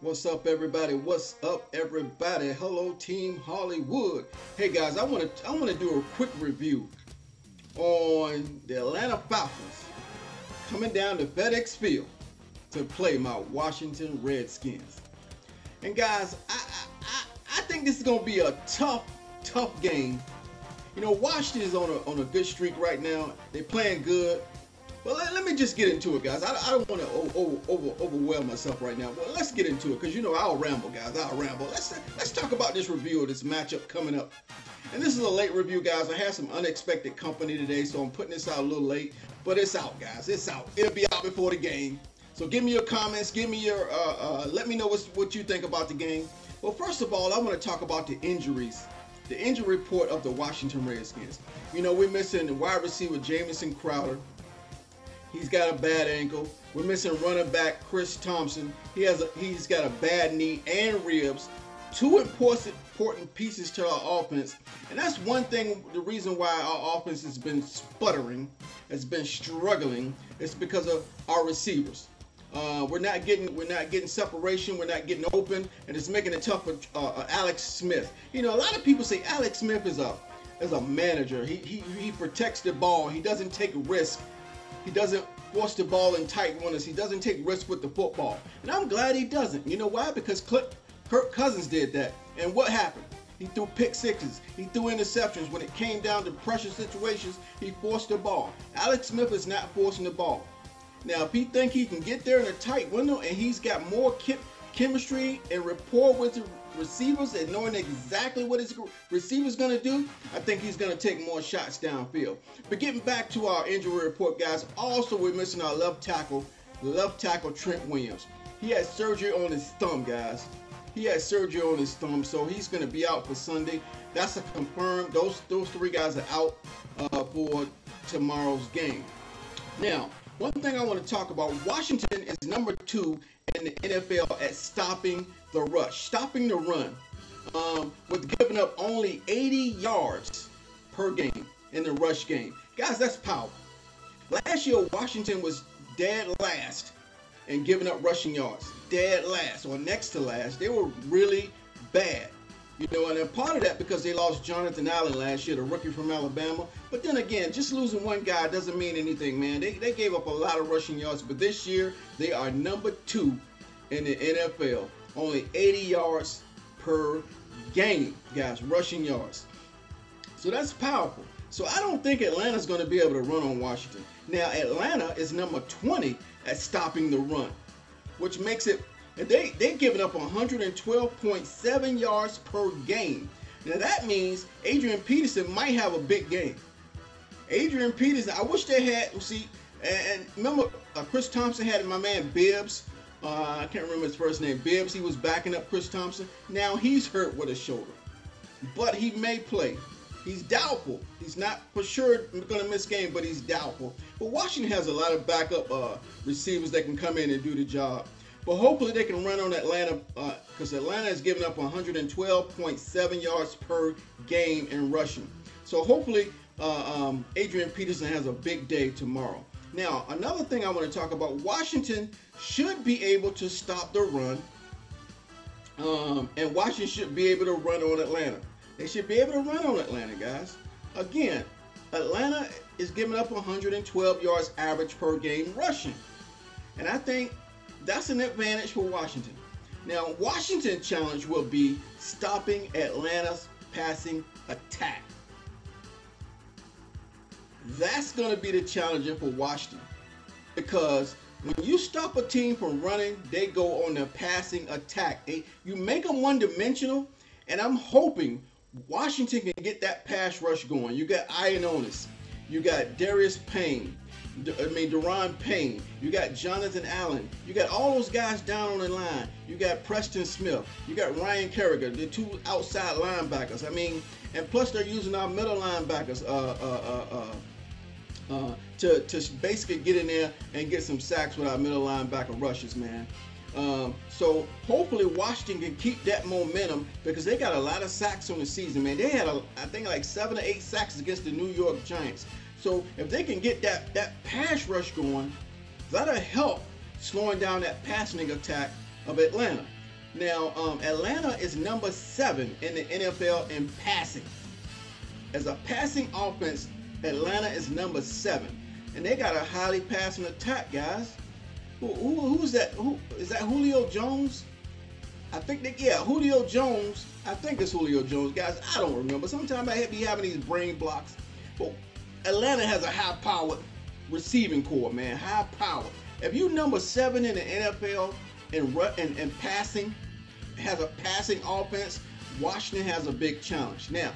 What's up, everybody? What's up, everybody? Hello, Team Hollywood. Hey guys, I want to do a quick review on the Atlanta Falcons coming down to FedEx Field to play my Washington Redskins. And guys, I think this is gonna be a tough game. You know, Washington is on a good streak right now. They're playing good. But let me just get into it, guys. I don't want to overwhelm myself right now. But let's get into it, because you know I'll ramble, guys. I'll ramble. Let's talk about this review of this matchup coming up. And this is a late review, guys. I had some unexpected company today, so I'm putting this out a little late. But it's out, guys. It's out. It'll be out before the game. So give me your comments. Give me your let me know what you think about the game. Well, first of all, I want to talk about the injuries. The injury report of the Washington Redskins. You know, we're missing the wide receiver Jamison Crowder. He's got a bad ankle. We're missing running back Chris Thompson. He's got a bad knee and ribs. Two important pieces to our offense. And that's one thing, the reason why our offense has been sputtering, has been struggling, is because of our receivers. We're not getting separation. We're not getting open, and it's making it tough for Alex Smith. You know, a lot of people say Alex Smith is a manager. He protects the ball. He doesn't take risks. He doesn't force the ball in tight corners. He doesn't take risks with the football. And I'm glad he doesn't. You know why? Because Kirk Cousins did that. And what happened? He threw pick sixes. He threw interceptions. When it came down to pressure situations, he forced the ball. Alex Smith is not forcing the ball. Now, if he think he can get there in a tight window and he's got more chemistry and rapport with the receivers and knowing exactly what his receiver's going to do, I think he's going to take more shots downfield. But getting back to our injury report, guys, also we're missing our left tackle Trent Williams. He had surgery on his thumb, guys. He had surgery on his thumb, so he's going to be out for Sunday. That's a confirmed. Those three guys are out for tomorrow's game. Now, one thing I want to talk about, Washington is number 2 in the NFL at stopping the rush, stopping the run, with giving up only 80 yards per game in the rush game. Guys, that's powerful. Last year, Washington was dead last in giving up rushing yards. Dead last, or next to last. They were really bad. You know, and a part of that because they lost Jonathan Allen last year, the rookie from Alabama. But then again, just losing one guy doesn't mean anything, man. They gave up a lot of rushing yards, but this year they are number 2 in the NFL. Only 80 yards per game, guys, rushing yards. So that's powerful. So I don't think Atlanta's going to be able to run on Washington. Now, Atlanta is number 20 at stopping the run, which makes it, they're giving up 112.7 yards per game. Now that means Adrian Peterson might have a big game. Adrian Peterson, I wish they had, see, and remember Chris Thompson had my man Bibbs. I can't remember his first name. Bibbs, he was backing up Chris Thompson. Now he's hurt with a shoulder, but he may play. He's doubtful. He's not for sure going to miss game, but he's doubtful. But Washington has a lot of backup receivers that can come in and do the job. But hopefully they can run on Atlanta, because Atlanta is giving up 112.7 yards per game in rushing. So hopefully Adrian Peterson has a big day tomorrow. Now, another thing I want to talk about, Washington should be able to stop the run, and Washington should be able to run on Atlanta. They should be able to run on Atlanta, guys. Again, Atlanta is giving up 112 yards average per game rushing. And I think that's an advantage for Washington. Now, Washington's challenge will be stopping Atlanta's passing attack. That's going to be the challenge for Washington, because when you stop a team from running, they go on the passing attack. You make them one-dimensional, and I'm hoping Washington can get that pass rush going. You got Ioannidis, you got Darius Payne, Deron Payne, you got Jonathan Allen, you got all those guys down on the line. You got Preston Smith, you got Ryan Kerrigan, the 2 outside linebackers. I mean, and plus they're using our middle linebackers to basically get in there and get some sacks with our middle linebacker rushes, man. So hopefully Washington can keep that momentum, because they got a lot of sacks on the season, man. They had, I think, like 7 or 8 sacks against the New York Giants. So if they can get that pass rush going, that'll help slowing down that passing attack of Atlanta. Now, Atlanta is number 7 in the NFL in passing. As a passing offense, Atlanta is number 7. And they got a highly passing attack, guys. Who's that? Who is that? Julio Jones? I think Julio Jones. I think it's Julio Jones, guys. I don't remember. Sometimes I be having these brain blocks. But Atlanta has a high-powered receiving core, man. High power. If you number 7 in the NFL in passing, has a passing offense, Washington has a big challenge. Now,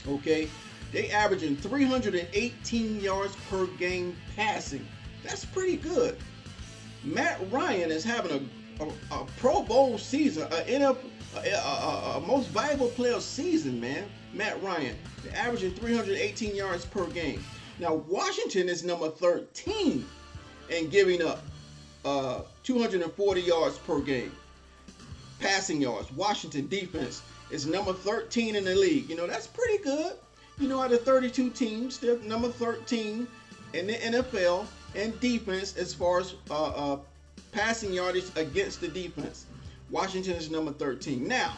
okay, they averaging 318 yards per game passing. That's pretty good. Matt Ryan is having a Pro Bowl season, a most valuable player season, man. Matt Ryan, they're averaging 318 yards per game. Now, Washington is number 13 and giving up 240 yards per game. Passing yards. Washington defense is number 13 in the league. You know, that's pretty good. You know, out of 32 teams, they're number 13 in the NFL in defense as far as passing yardage against the defense. Washington is number 13. Now,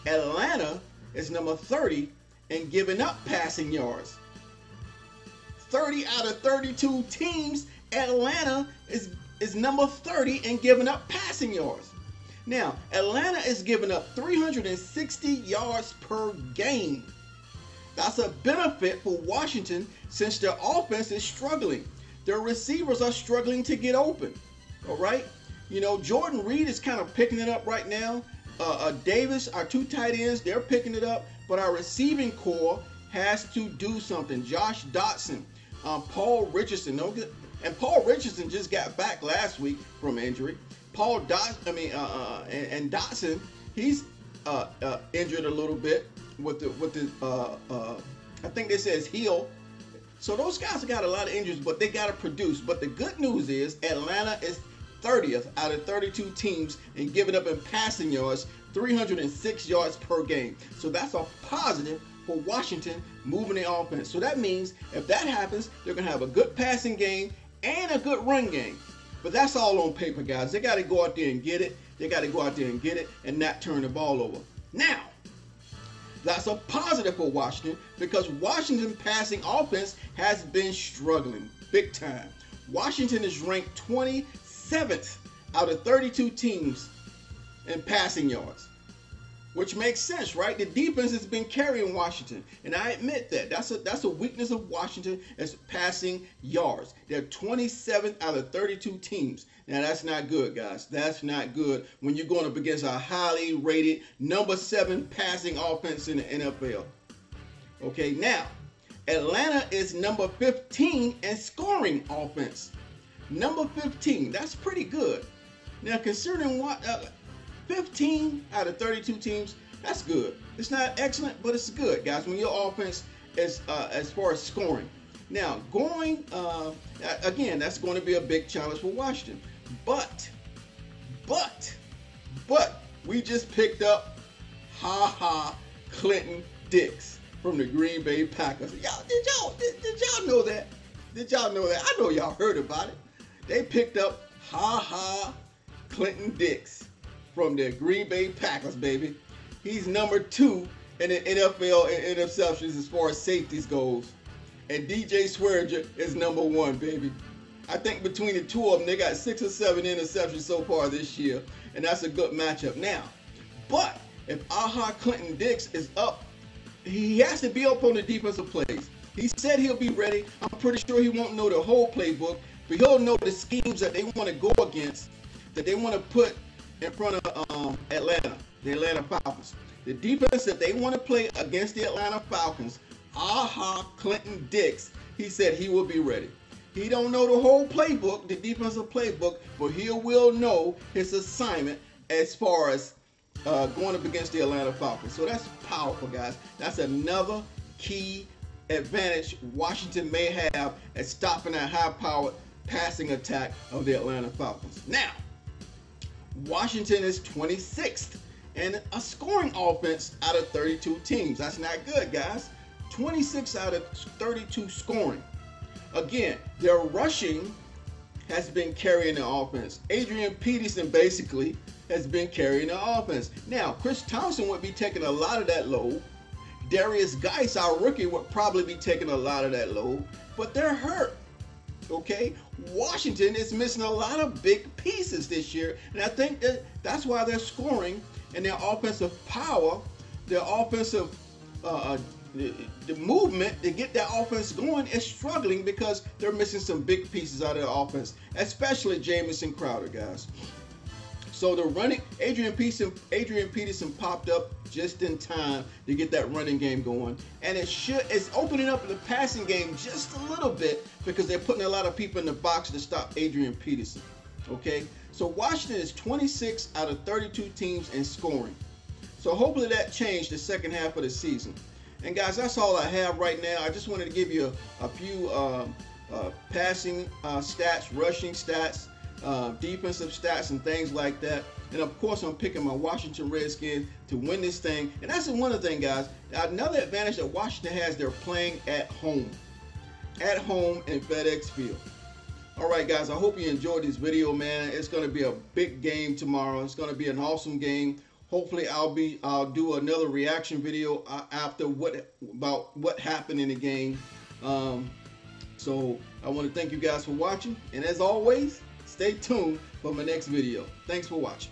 Atlanta is number 30 in giving up passing yards. 30 out of 32 teams, Atlanta is number 30 in giving up passing yards. Now, Atlanta is giving up 360 yards per game. That's a benefit for Washington since their offense is struggling. Their receivers are struggling to get open. All right? You know, Jordan Reed is kind of picking it up right now. Davis, our 2 tight ends, they're picking it up. But our receiving core has to do something. Josh Dotson, Paul Richardson. And Paul Richardson just got back last week from injury. And Dotson, he's injured a little bit with the I think they say his heel. So those guys have got a lot of injuries, but they got to produce. But the good news is Atlanta is 30th out of 32 teams in giving up in passing yards, 306 yards per game. So that's a positive for Washington moving the offense. So that means if that happens, they're going to have a good passing game and a good run game. But that's all on paper, guys. They got to go out there and get it. They got to go out there and get it and not turn the ball over. Now, that's a positive for Washington because Washington passing offense has been struggling big time. Washington is ranked 27th out of 32 teams in passing yards, which makes sense, right? The defense has been carrying Washington, and I admit that. That's a weakness of Washington is passing yards. They're 27th out of 32 teams. Now, that's not good, guys. That's not good when you're going up against a highly rated number 7 passing offense in the NFL. Okay, now, Atlanta is number 15 in scoring offense. Number 15. That's pretty good. Now, considering what 15 out of 32 teams, that's good. It's not excellent, but it's good, guys, when your offense is as far as scoring. Now, again, that's going to be a big challenge for Washington. But, we just picked up Clinton Dix from the Green Bay Packers. Did y'all know that? Did y'all know that? I know y'all heard about it. They picked up Clinton Dix from the Green Bay Packers, baby. He's number 2 in the NFL in interceptions as far as safeties goes. And DJ Swearinger is number 1, baby. I think between the two of them, they got 6 or 7 interceptions so far this year. And that's a good matchup now. But if Clinton Dix is up, he has to be up on the defensive plays. He said he'll be ready. I'm pretty sure he won't know the whole playbook, but he'll know the schemes that they want to go against, that they want to put in front of Atlanta, the Atlanta Falcons. The defense that they want to play against the Atlanta Falcons, Clinton Dix, he said he will be ready. He don't know the whole playbook, the defensive playbook, but he will know his assignment as far as going up against the Atlanta Falcons. So that's powerful, guys. That's another key advantage Washington may have at stopping that high-powered passing attack of the Atlanta Falcons. Now, Washington is 26th in a scoring offense out of 32 teams. That's not good, guys. 26 out of 32 scoring. Again, their rushing has been carrying the offense. Adrian Peterson basically has been carrying the offense. Now, Chris Thompson would be taking a lot of that load. Darius Geis, our rookie, would probably be taking a lot of that load, but they're hurt. Okay, Washington is missing a lot of big pieces this year, and I think that's why they're scoring, and their offensive power, their offensive the movement to get that offense going is struggling because they're missing some big pieces out of the offense, especially Jamison Crowder, guys. So the running, Adrian Peterson popped up just in time to get that running game going, and it's opening up the passing game just a little bit because they're putting a lot of people in the box to stop Adrian Peterson. Okay, so Washington is 26 out of 32 teams in scoring. So hopefully that changed the second half of the season. And guys, that's all I have right now. I just wanted to give you a few passing stats, rushing stats, defensive stats, and things like that. And of course, I'm picking my Washington Redskins to win this thing. And that's one of the things, guys. Another advantage that Washington has, they're playing at home in FedEx Field. All right, guys, I hope you enjoyed this video, man. It's going to be a big game tomorrow. It's going to be an awesome game. Hopefully, I'll do another reaction video after about what happened in the game. So I want to thank you guys for watching, and as always, stay tuned for my next video. Thanks for watching.